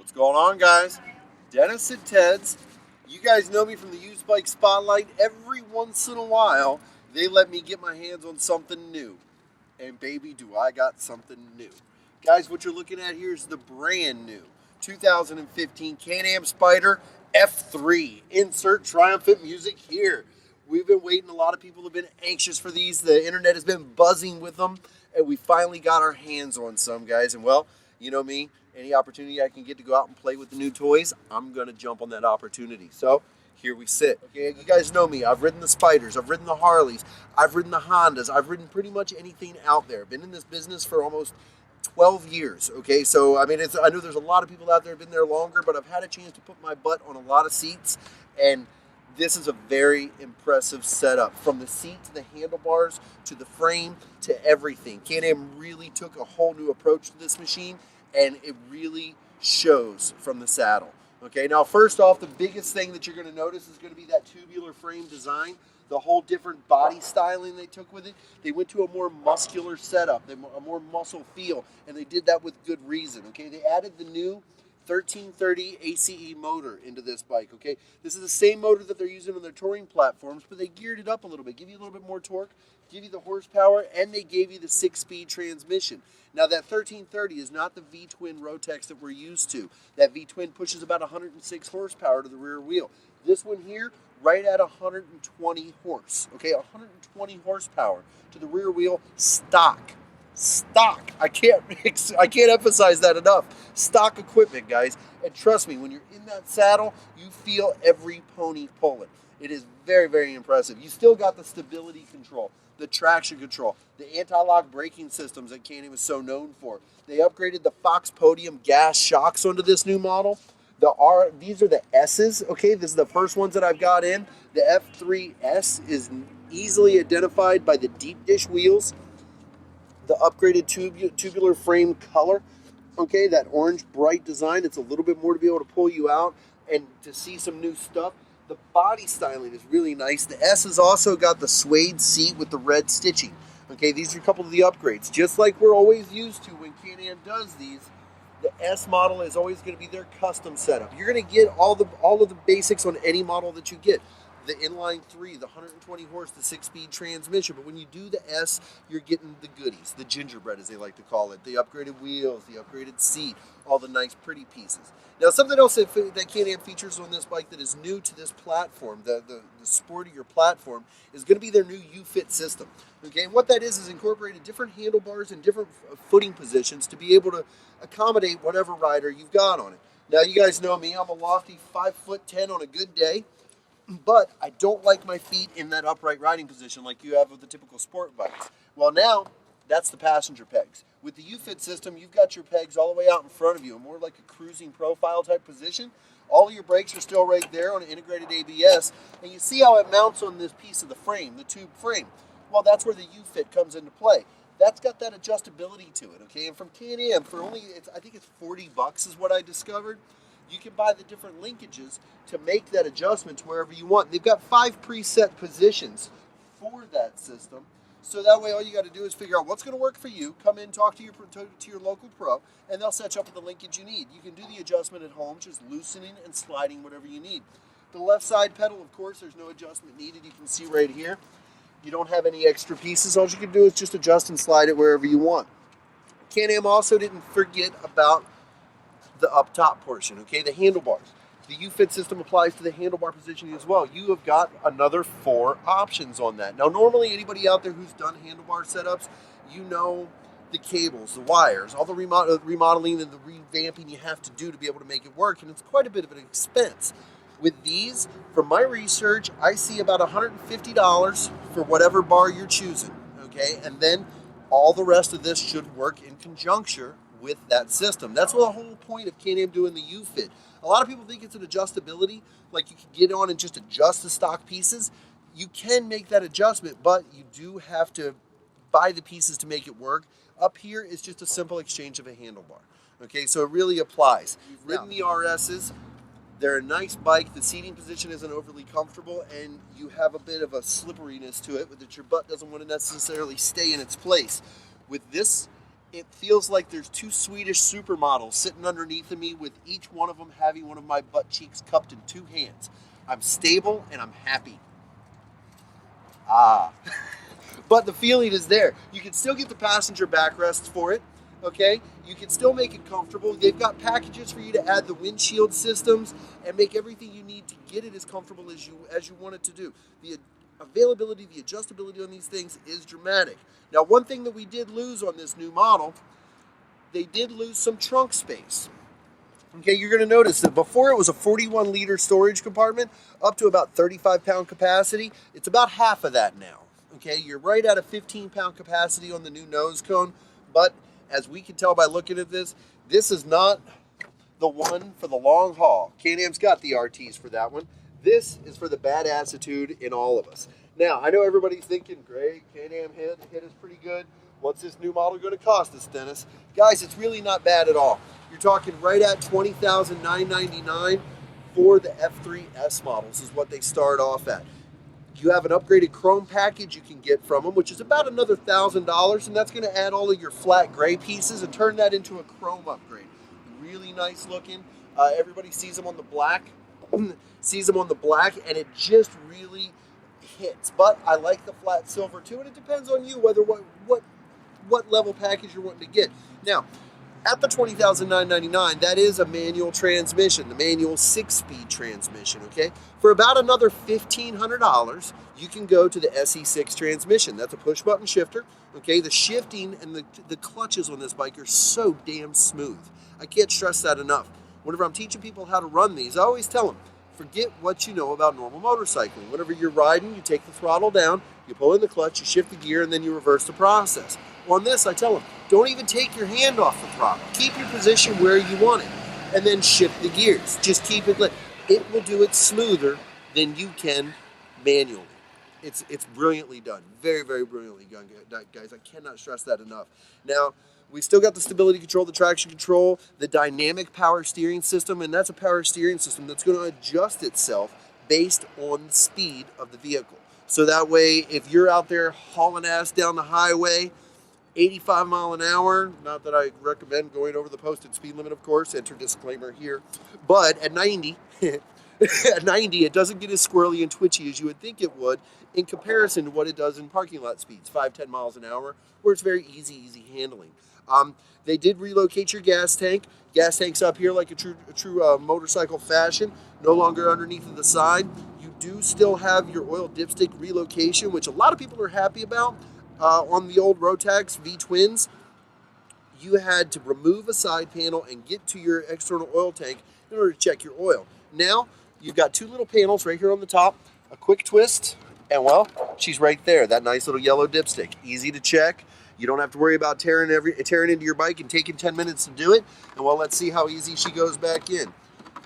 What's going on, guys? Dennis and Ted's. You guys know me from the used bike spotlight. Every once in a while, they let me get my hands on something new. And baby, do I got something new. Guys, what you're looking at here is the brand new 2015 Can-Am Spyder F3. Insert triumphant music here. We've been waiting. A lot of people have been anxious for these. The internet has been buzzing with them. And we finally got our hands on some, guys. And well, you know me, any opportunity I can get to go out and play with the new toys, I'm going to jump on that opportunity. So here we sit. Okay, you guys know me. I've ridden the Spyders. I've ridden the Harleys. I've ridden the Hondas. I've ridden pretty much anything out there. Been in this business for almost 12 years. Okay, so I mean, I know there's a lot of people out there who've been there longer, but I've had a chance to put my butt on a lot of seats, and this is a very impressive setup. From the seat to the handlebars to the frame to everything. Can-Am really took a whole new approach to this machine, and it really shows from the saddle. Okay, now first off, the biggest thing that you're going to notice is going to be that tubular frame design. The whole different body styling they took with it. They went to a more muscular setup, a more muscle feel, and they did that with good reason. Okay, they added the new 1330 ACE motor into this bike. Okay, this is the same motor that they're using on their touring platforms, but they geared it up a little bit, give you a little bit more torque, give you the horsepower, and they gave you the 6-speed transmission. Now that 1330 is not the V-twin Rotex that we're used to. That V-twin pushes about 106 horsepower to the rear wheel. This one here, right at 120 horse. Okay, 120 horsepower to the rear wheel, stock. I can't emphasize that enough. Stock equipment, guys. And trust me, when you're in that saddle, you feel every pony pulling. It is very, very impressive. You still got the stability control, the traction control, the anti-lock braking systems that Can-Am is so known for. They upgraded the Fox Podium gas shocks onto this new model. These are the S's, okay? This is the first ones that I've got in. The F3S is easily identified by the deep dish wheels. The upgraded tubular frame color, okay, that orange bright design. It's a little bit more to be able to pull you out and to see some new stuff. The body styling is really nice. The S has also got the suede seat with the red stitching. Okay, these are a couple of the upgrades. Just like we're always used to when Can-Am does these, the S model is always going to be their custom setup. You're going to get all of the basics on any model that you get. The inline 3, the 120 horse, the 6-speed transmission. But when you do the S, you're getting the goodies, the gingerbread as they like to call it, the upgraded wheels, the upgraded seat, all the nice pretty pieces. Now something else that Can-Am features on this bike that is new to this platform, the sportier platform, is going to be their new UFit system. Okay, and what that is incorporated different handlebars and different footing positions to be able to accommodate whatever rider you've got on it. Now you guys know me, I'm a lofty 5'10" on a good day. But I don't like my feet in that upright riding position like you have with the typical sport bikes. Well, now that's the passenger pegs. With the UFit system, you've got your pegs all the way out in front of you, more like a cruising profile type position. All of your brakes are still right there on an integrated ABS, and you see how it mounts on this piece of the frame, the tube frame. Well, that's where the UFit comes into play. That's got that adjustability to it, okay? And from Can-Am, for only, I think it's $40 is what I discovered. You can buy the different linkages to make that adjustment to wherever you want. They've got 5 preset positions for that system. So that way all you got to do is figure out what's going to work for you. Come in, talk to your local pro, and they'll set you up with the linkage you need. You can do the adjustment at home, just loosening and sliding whatever you need. The left side pedal, of course, there's no adjustment needed. You can see right here. You don't have any extra pieces. All you can do is just adjust and slide it wherever you want. Can-Am also didn't forget about the up top portion, okay, the handlebars. The UFit system applies to the handlebar positioning as well. You have got another 4 options on that. Now, normally anybody out there who's done handlebar setups, you know the cables, the wires, all the remodeling and the revamping you have to do to be able to make it work, and it's quite a bit of an expense. With these, from my research, I see about $150 for whatever bar you're choosing, okay, and then all the rest of this should work in conjunction with that system. That's the whole point of Can-Am doing the UFit. A lot of people think it's an adjustability, like you can get on and just adjust the stock pieces. You can make that adjustment, but you do have to buy the pieces to make it work. Up here is just a simple exchange of a handlebar. Okay, so it really applies. You've ridden the RSs. They're a nice bike. The seating position isn't overly comfortable, and you have a bit of a slipperiness to it, that your butt doesn't want to necessarily stay in its place. With this it feels like there's two Swedish supermodels sitting underneath of me with each one of them having one of my butt cheeks cupped in two hands. I'm stable and I'm happy. Ah. But the feeling is there. You can still get the passenger backrests for it, okay? You can still make it comfortable. They've got packages for you to add the windshield systems and make everything you need to get it as comfortable as you want it to do. The availability, the adjustability on these things is dramatic. Now, one thing that we did lose on this new model, they did lose some trunk space. Okay, you're going to notice that before it was a 41-liter storage compartment up to about 35-pound capacity. It's about half of that now. Okay, you're right at a 15-pound capacity on the new nose cone, but as we can tell by looking at this, this is not the one for the long haul. Can-Am's got the RTs for that one. This is for the bad attitude in all of us. Now, I know everybody's thinking, great, Can-Am hit is pretty good. What's this new model going to cost us, Dennis? Guys, it's really not bad at all. You're talking right at $20,999 for the F3S models is what they start off at. You have an upgraded chrome package you can get from them, which is about another $1,000, and that's going to add all of your flat gray pieces and turn that into a chrome upgrade. Really nice looking. Everybody sees them on the black, and it just really hits. But I like the flat silver too, and it depends on you whether what level package you're wanting to get. Now, at the $20,999, that is a manual transmission, the manual 6-speed transmission, okay? For about another $1,500, you can go to the SE6 transmission. That's a push-button shifter, okay? The shifting and the clutches on this bike are so damn smooth. I can't stress that enough. Whenever I'm teaching people how to run these, I always tell them, forget what you know about normal motorcycling. Whenever you're riding, you take the throttle down, you pull in the clutch, you shift the gear, and then you reverse the process. On this, I tell them, don't even take your hand off the throttle. Keep your position where you want it, and then shift the gears. Just keep it lit. It will do it smoother than you can manually. It's brilliantly done. Very, very brilliantly done, guys. I cannot stress that enough. Now, we still got the stability control, the traction control, the dynamic power steering system, and that's a power steering system that's going to adjust itself based on the speed of the vehicle. So that way, if you're out there hauling ass down the highway, 85 mile an hour, not that I recommend going over the posted speed limit, of course, enter disclaimer here, but at 90, at 90, it doesn't get as squirrely and twitchy as you would think it would in comparison to what it does in parking lot speeds, 5-10 miles an hour, where it's very easy handling. They did relocate your gas tank. Gas tank's up here like a true motorcycle fashion, no longer underneath the side. You do still have your oil dipstick relocation, which a lot of people are happy about. On the old Rotax V-Twins, you had to remove a side panel and get to your external oil tank in order to check your oil. Now, you've got two little panels right here on the top, a quick twist, and well, she's right there, that nice little yellow dipstick. Easy to check. You don't have to worry about tearing into your bike and taking 10 minutes to do it. And well, let's see how easy she goes back in.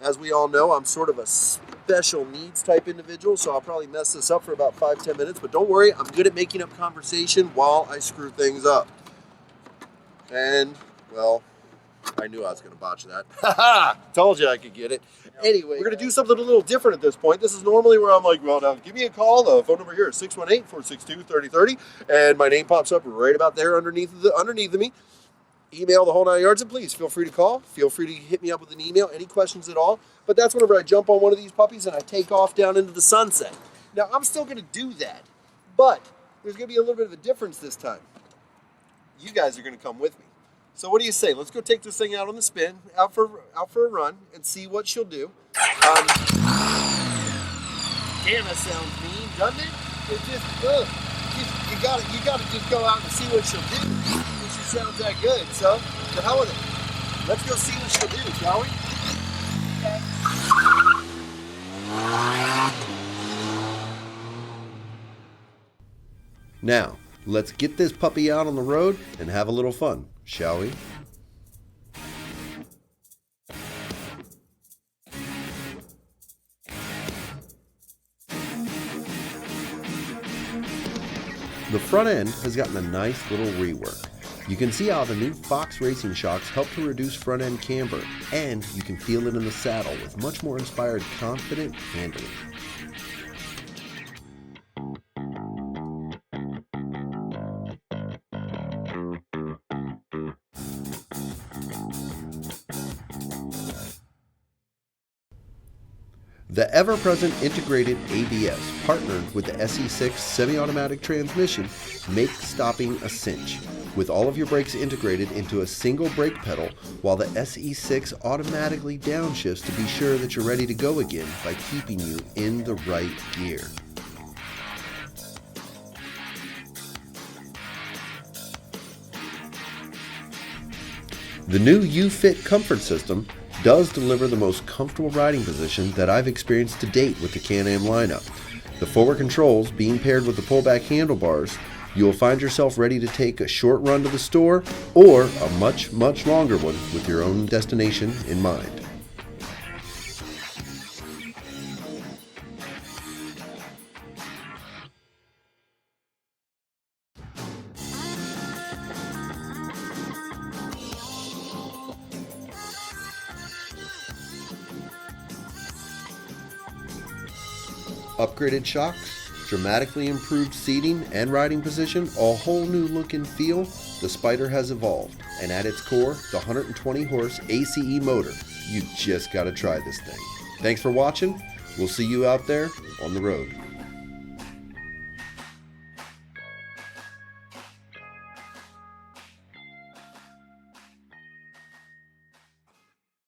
As we all know, I'm sort of a special needs type individual, so I'll probably mess this up for about 5-10 minutes, but don't worry, I'm good at making up conversation while I screw things up. And, well, I knew I was going to botch that. Haha! Told you I could get it. Anyway, we're going to do something a little different at this point. This is normally where I'm like, well, now give me a call. The phone number here is 618-462-3030, and my name pops up right about there underneath of me. Email the whole 9 yards, and please feel free to call. Feel free to hit me up with an email, any questions at all. But that's whenever I jump on one of these puppies and I take off down into the sunset. Now, I'm still going to do that, but there's going to be a little bit of a difference this time. You guys are going to come with me. So what do you say? Let's go take this thing out on the spin, out for a run, and see what she'll do. Damn, that sounds mean, doesn't it? It's just, you gotta just go out and see what she'll do. She sounds that good, so the hell with it. Let's go see what she'll do, shall we? Now, let's get this puppy out on the road and have a little fun, shall we? The front end has gotten a nice little rework. You can see how the new Fox racing shocks help to reduce front end camber, and you can feel it in the saddle with much more inspired, confident handling. The ever-present integrated ABS, partnered with the SE6 semi-automatic transmission, makes stopping a cinch. With all of your brakes integrated into a single brake pedal, while the SE6 automatically downshifts to be sure that you're ready to go again by keeping you in the right gear. The new UFit comfort system does deliver the most comfortable riding position that I've experienced to date with the Can-Am lineup. The forward controls being paired with the pullback handlebars, you will find yourself ready to take a short run to the store or a much longer one with your own destination in mind. Upgraded shocks, dramatically improved seating and riding position, a whole new look and feel, the Spyder has evolved. And at its core, the 120 horse ACE motor. You just gotta try this thing. Thanks for watching. We'll see you out there on the road.